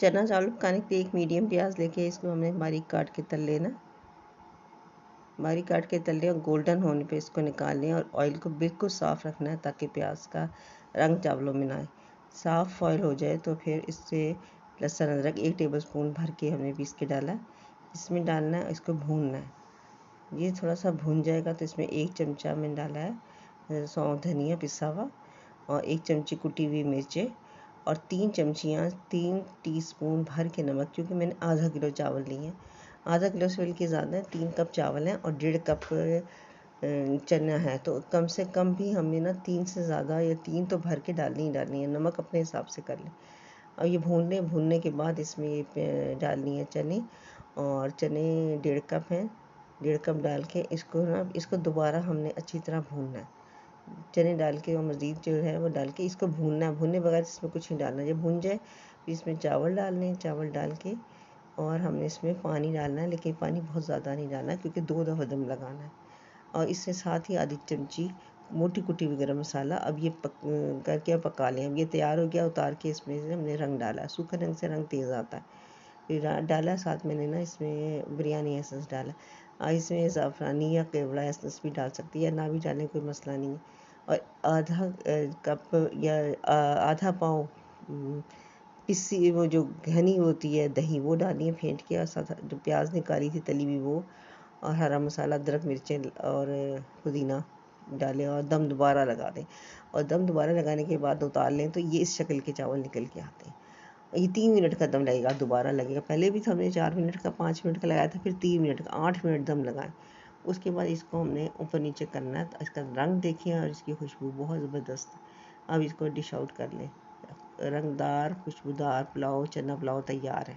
चना चावल पकाने के लिए एक मीडियम प्याज लेके इसको हमने बारीक काट के तल लेना। बारीक काट के तल लिया और गोल्डन होने पे इसको निकाल लिया और ऑयल को बिल्कुल साफ़ रखना है ताकि प्याज का रंग चावलों में ना आए। साफ़ ऑयल हो जाए तो फिर इससे लहसुन अदरक 1 टेबलस्पून भर के हमने पीस के डाला। इसमें डालना है, इसको भूनना है। ये थोड़ा सा भून जाएगा तो इसमें 1 चमचा मैंने डाला है सौंफ धनिया पिसा हुआ और 1 चमची कुटी हुई मिर्चें और 3 टीस्पून भर के नमक, क्योंकि मैंने आधा किलो चावल लिए हैं। आधा किलो से बल्कि ज़्यादा है, 3 कप चावल हैं और 1.5 कप चना है, तो कम से कम भी हमें ना 3 से ज़्यादा या 3 तो भर के डालनी ही डालनी है। नमक अपने हिसाब से कर लें। और ये भूनने के बाद इसमें ये डालनी है चने, और चने 1.5 कप हैं। 1.5 कप डाल के इसको दोबारा हमने अच्छी तरह भूनना है। चने डाल के और मज़ीद जो है वो डाल के इसको भूनना है। भूनने बगैर इसमें कुछ नहीं डालना। जब भून जाए फिर इसमें चावल डालने हैं। चावल डाल के और हमने इसमें पानी डालना है, लेकिन पानी बहुत ज़्यादा नहीं डालना क्योंकि 2 दफ़ा दम लगाना है। और इसके साथ ही आधी चमची मोटी कुटी हुई गरम मसाला। अब ये करके पका लें। अब ये तैयार हो गया। उतार के इसमें से हमने रंग डाला। सूखे रंग से रंग तेज़ आता है। फिर डाला, साथ मैंने ना इसमें बिरयानी एसेंस डाला। इसमें ज़ाफ़रानी या केवड़ा एसेंस भी डाल सकती है, या ना भी डालें कोई मसला नहीं है। और आधा कप या आधा पाव पिसी वो जो घनी होती है दही, वो डाली है फेंट के, और साथ जो प्याज निकाली थी तली हुई वो, और हरा मसाला, अदरक, मिर्चें और पुदीना डालें और दम दोबारा लगा दें। और दम दोबारा लगाने के बाद उतार लें तो ये इस शक्ल के चावल निकल के आते हैं। ये 3 मिनट का दम लगेगा, दोबारा लगेगा। पहले भी हमने 4 मिनट का, 5 मिनट का लगाया था, फिर 3 मिनट का, 8 मिनट दम लगाएं। उसके बाद इसको हमने ऊपर नीचे करना है। इसका रंग देखिए और इसकी खुशबू बहुत ज़बरदस्त है। अब इसको डिश आउट कर लें। रंगदार खुशबूदार पुलाव, चना पुलाव तैयार है।